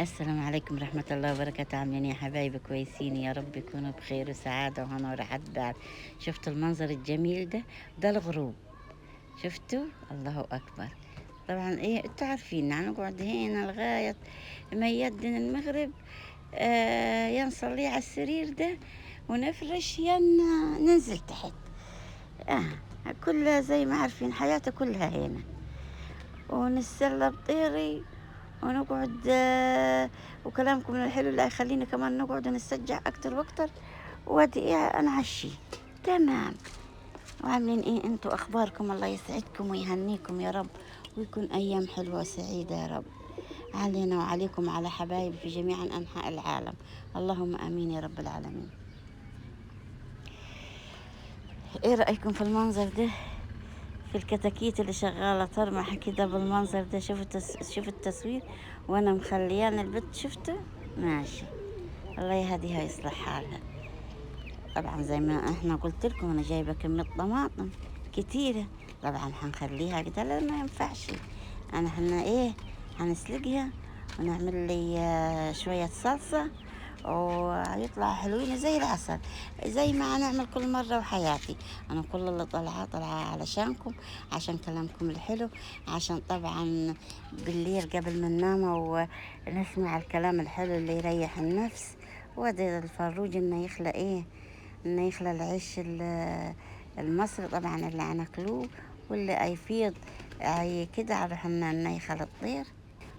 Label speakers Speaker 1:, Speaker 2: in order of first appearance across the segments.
Speaker 1: السلام عليكم ورحمة الله وبركاته. عاملين يا حبايبي؟ كويسين يا رب يكونوا بخير وسعادة وهنا وراحة بال. شفتوا المنظر الجميل ده الغروب؟ شفتوا؟ الله أكبر. طبعا انتوا عارفين نقعد هنا لغاية ما يدن المغرب، يا نصلي على السرير ده ونفرش يا ننزل تحت. آه كلها زي ما عارفين حياتي كلها هنا، ونتسلى بطيري ونقعد، وكلامكم الحلو اللي يخليني كمان نقعد ونسترجع أكتر وأكتر. وادي أنا عشي تمام. وعاملين انتوا أخباركم؟ الله يسعدكم ويهنيكم يا رب، ويكون أيام حلوة وسعيدة يا رب علينا وعليكم على حبايب في جميع أنحاء العالم. اللهم آمين يا رب العالمين. ايه رأيكم في المنظر ده؟ في الكتاكيت اللي شغالة ترمح كده بالمنظر ده. شوف التصوير وانا مخليان البت. شفته ماشي؟ الله يهديها ويصلح حالها. طبعا زي ما احنا قلت لكم انا جايبة كمية طماطم كتيرة. طبعا هنخليها كده، لا ما ينفعش. احنا هنسلقها ونعمل لي شوية صلصة ويطلع حلوين زي العسل، زي ما نعمل كل مرة. وحياتي أنا كل اللي طالعة علشانكم، عشان كلامكم الحلو، عشان طبعا بالليل قبل ما ننام ونسمع الكلام الحلو اللي يريح النفس. وده الفروج إنه يخلق إنه يخلق العيش المصري طبعا اللي هناكلوه، واللي يفيض كده على حنا إنه يخلق الطير.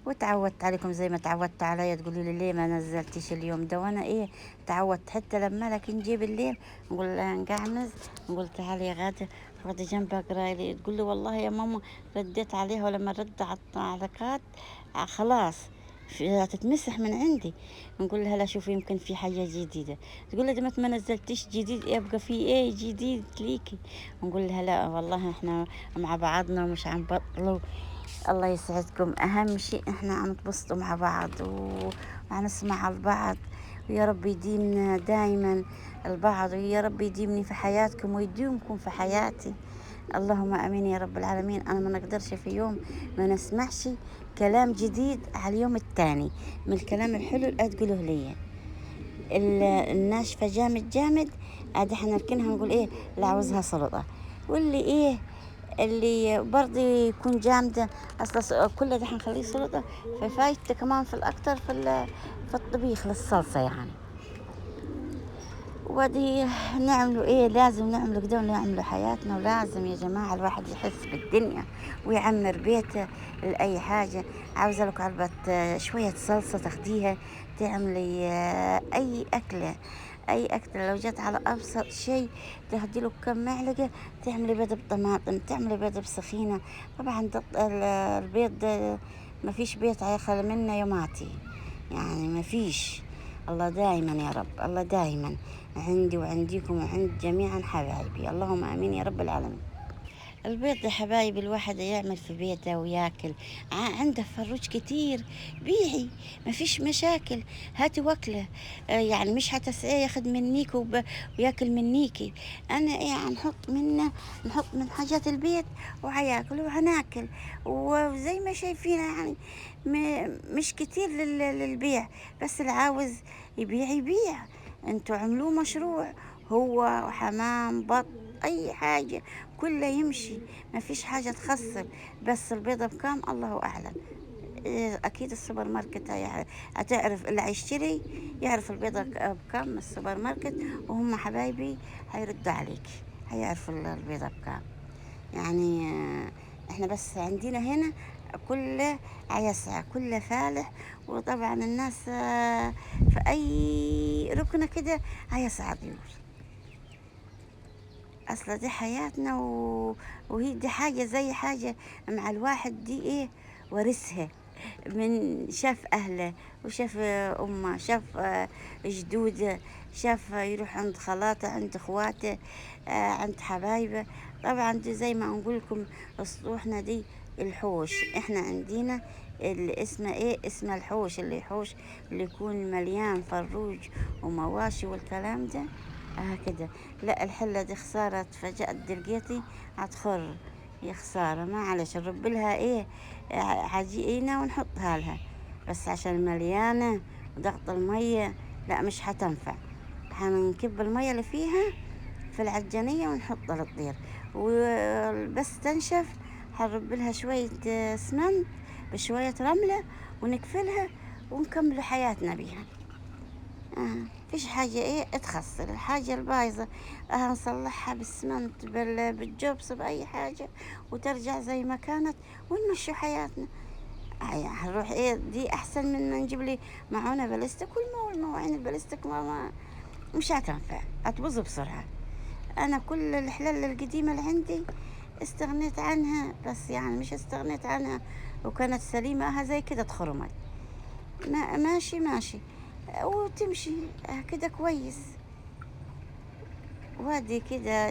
Speaker 1: وتعودت عليكم زي ما تعودت عليا تقولوا لي ليه ما نزلتيش اليوم ده، وانا تعودت حتى لما لك نجي بالليل نقول لها نقعمز، نقول تعالي يا غادة اقعدي جنبها اقرا لي. تقول لي والله يا ماما رديت عليها، ولما رد على التعليقات خلاص هتتمسح من عندي. نقول لها لا شوفي يمكن في حاجة جديدة. تقول لي دمت ما نزلتيش جديد يبقى في جديد ليكي. نقول لها لا والله احنا مع بعضنا ومش عم بطلوا. الله يسعدكم. أهم شيء إحنا عم نتبسطوا مع بعض وعنسمع البعض، ويا رب يديمنا دايما البعض، ويا رب يديمني في حياتكم ويديمكم في حياتي. اللهم امين يا رب العالمين. انا ما نقدرش في يوم ما نسمعش كلام جديد على اليوم التاني من الكلام الحلو اللي تقوله لي. الناشفه جامد جامد عاد احنا نركنها نقول لا عاوزها سلطه. واللي اللي برضه يكون جامدة أصلا كل ده حنخليه سلطة. ففايدته كمان في الأكتر في الطبيخ للصلصة يعني. ودي نعملوا لازم نعملوا كده ونعملوا حياتنا. ولازم يا جماعة الواحد يحس بالدنيا ويعمر بيته لأي حاجة. عاوزة لك علبة شوية صلصة تاخديها تعملي أي أكلة لو جت على أبسط شيء تاخدي له كم معلقة. تعملي بيض بطماطم، تعملي بيض بسخينة. طبعا البيض ده ما فيش بيت هيخلى منه يوماتي، يعني ما فيش. الله دائما يا رب، الله دائما عندي وعنديكم وعند جميعا حبايبي. اللهم امين يا رب العالمين. البيض يا حبايبي الواحد يعمل في بيته وياكل. عنده فروج كتير بيعي، ما فيش مشاكل. هاتي وكله، يعني مش هتسعيه ياخد منيك وياكل منيكي. انا نحط من حاجات البيت وهياكل وهناكل. وزي ما شايفين يعني مش كتير للبيع، بس اللي عاوز يبيع. انتوا عملوه مشروع، هو وحمام بط اي حاجة كله يمشي، ما فيش حاجة تخسر. بس البيضة بكام الله أعلم. أكيد السوبر ماركت هتعرف اللي هيشتري يعرف البيضة بكام من السوبر ماركت، وهم حبايبي هيردوا عليك هيعرفوا البيضة بكام. يعني احنا بس عندنا هنا كله عيسعى كله فالح. وطبعا الناس في أي ركنة كده عيسعى ضيوف. اصل دي حياتنا وهي دي حاجة زي حاجة مع الواحد دي ورثها من شاف اهله وشاف امه، شاف جدوده، شاف يروح عند خالاته، عند اخواته، عند حبايبه. طبعا دي زي ما نقول لكم اسطوحنا دي الحوش. احنا عندنا اللي اسمه اسمه الحوش، اللي يحوش اللي يكون مليان فروج ومواشي والكلام ده كده. لا الحلة دي خسارة فجأة دلقيتي هتخر. يا خسارة، ما عليش نرب لها حاجينا ونحطها لها. بس عشان مليانة وضغط المية لا مش حتنفع. هنكب المية اللي فيها في العجانية ونحطها للطير، وبس تنشف هنرب لها شوية اسمنت بشوية رملة ونقفلها ونكمل حياتنا بيها. فيش حاجة تخسر الحاجة البايظة، نصلحها بالسمنت بالجبس بأي حاجة وترجع زي ما كانت ونمشي حياتنا. هنروح دي أحسن من ما نجيب لي معونة بلاستيك، والمواعين البلاستيك ما مش هتنفع، هتبوظ بسرعة. أنا كل الحلال القديمة اللي عندي استغنيت عنها، بس يعني مش استغنيت عنها وكانت سليمة، زي كده تخرمت. ماشي وتمشي كده كويس. وادي كده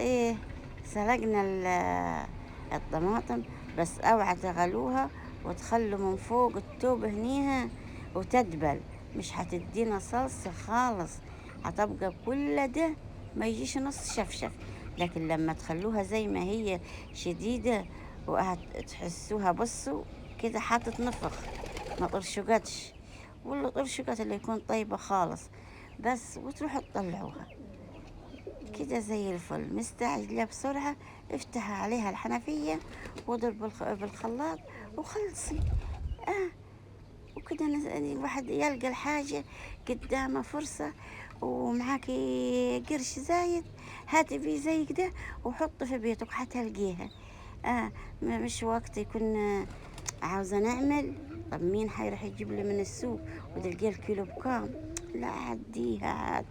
Speaker 1: سلقنا الطماطم، بس اوعى تغلوها وتخلوا من فوق التوب هنيها وتدبل، مش هتدينا صلصة خالص، هتبقى كل ده ما يجيش نص شفشف. لكن لما تخلوها زي ما هي شديدة وهتحسوها بصوا كده هتتنفخ ما طرشقتش، واللي طرشقت اللي يكون طيبة خالص بس، وتروحوا تطلعوها كده زي الفل. مستعجلة بسرعة افتح عليها الحنفية واضرب بالخلاط وخلصي. وكده الواحد يلقى الحاجة قدامه فرصة ومعاكي قرش زايد هاتي فيه زي كده وحطي في بيتك حتلقيها. مش وقت يكون عاوزة نعمل، طب مين حيروح يجيب لي من السوق وتلقي الكيلو بكام؟ لا عديها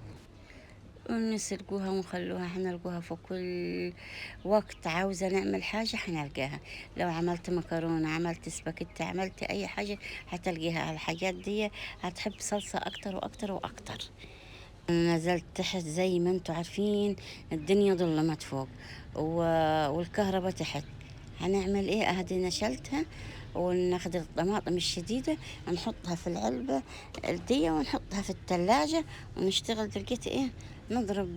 Speaker 1: ونسلقوها ونخلوها، حنلقوها في كل وقت عاوزة نعمل حاجة حنلقاها. لو عملت مكرونة، عملت سباكيتي، عملت أي حاجة هتلقيها. الحاجات دي هتحب صلصة أكتر وأكتر وأكتر. نزلت تحت زي ما انتوا عارفين الدنيا ظلمت فوق والكهرباء تحت. هنعمل اهدي نشلتها وناخد الطماطم الشديدة نحطها في العلبة دي ونحطها في الثلاجة ونشتغل دلقيت نضرب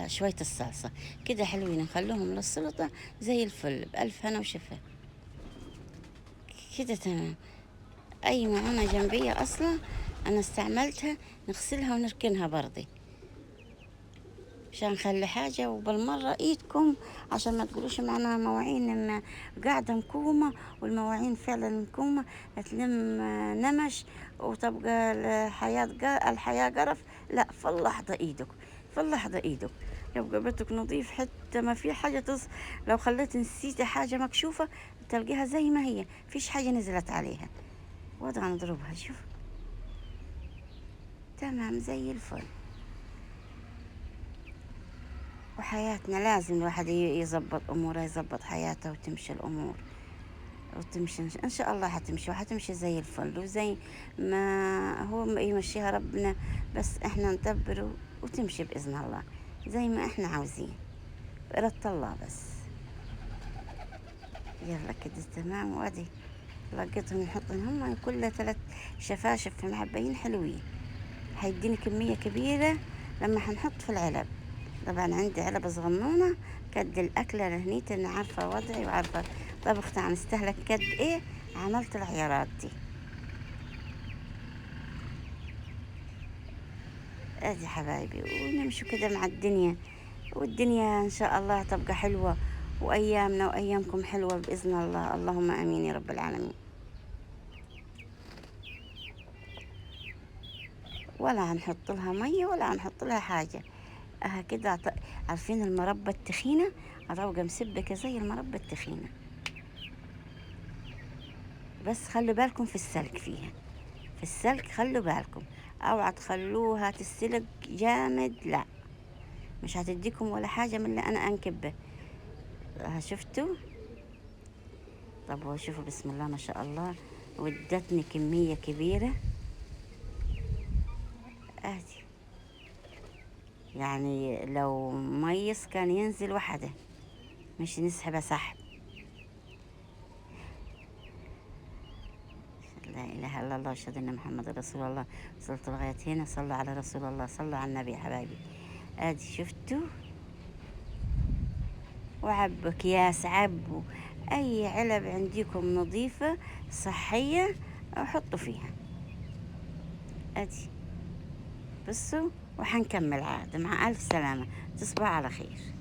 Speaker 1: شوية الصلصة كده حلوين نخلوهم للسلطة زي الفل بألف هنا وشفا. كده تمام. أي معونة جنبية أصلا أنا استعملتها نغسلها ونركنها برضي عشان نخلي حاجة، وبالمرة ايدكم عشان ما تقولوش معنا مواعين إن قاعدة مكومة، والمواعين فعلا مكومة تلم نمش وتبقى الحياة قرف. لا في اللحظة ايدك، في اللحظة ايدك يبقى بيتك نظيف، حتى ما في حاجة لو خليت نسيتي حاجة مكشوفة تلقيها زي ما هي، فيش حاجة نزلت عليها. وضع نضربها شوف تمام زي الفل. وحياتنا لازم الواحد يظبط أموره، يظبط حياته وتمشي الأمور وتمشي إن شاء الله حتمشي وحتمشي زي الفل وزي ما هو يمشيها ربنا، بس إحنا ندبر وتمشي بإذن الله زي ما إحنا عاوزين بإرادة الله بس. يلا كده تمام. وادي لقيتهم يحطون هم كل 3 شفاشف معبيين حلوين، هيديني كمية كبيرة لما هنحط في العلب. طبعا عندي علبة صغنونة قد الأكلة رهنيت أنا عارفة وضعي وعارفة طبختي عم استهلك قد عملت العيارات دي. ادي حبايبي ونمشوا كده مع الدنيا، والدنيا ان شاء الله تبقى حلوة وايامنا وايامكم حلوة باذن الله. اللهم امين يا رب العالمين. ولا هنحط لها مية ولا هنحط لها حاجة. كده عارفين المربى التخينة هتبقى مسبكة زي المربى التخينة، بس خلوا بالكم في السلق فيها، في السلق خلوا بالكم، اوعى تخلوها تسلق جامد، لا مش هتديكم ولا حاجة من اللي انا انكبه. شفتوا؟ طب شوفوا بسم الله ما شاء الله ودتني كمية كبيرة ادي، يعني لو ميس كان ينزل وحده مش نسحبه سحب. لا اله الا الله اشهد ان محمد رسول الله. وصلت لغاية هنا، صلوا على رسول الله، صلوا على النبي يا حبايبي. ادي شفتوا؟ وعبوا اكياس، عبوا اي علب عندكم نظيفة صحية حطوا فيها. ادي بصوا، وحنكمل عاد. مع الف سلامة، تصبحوا على خير.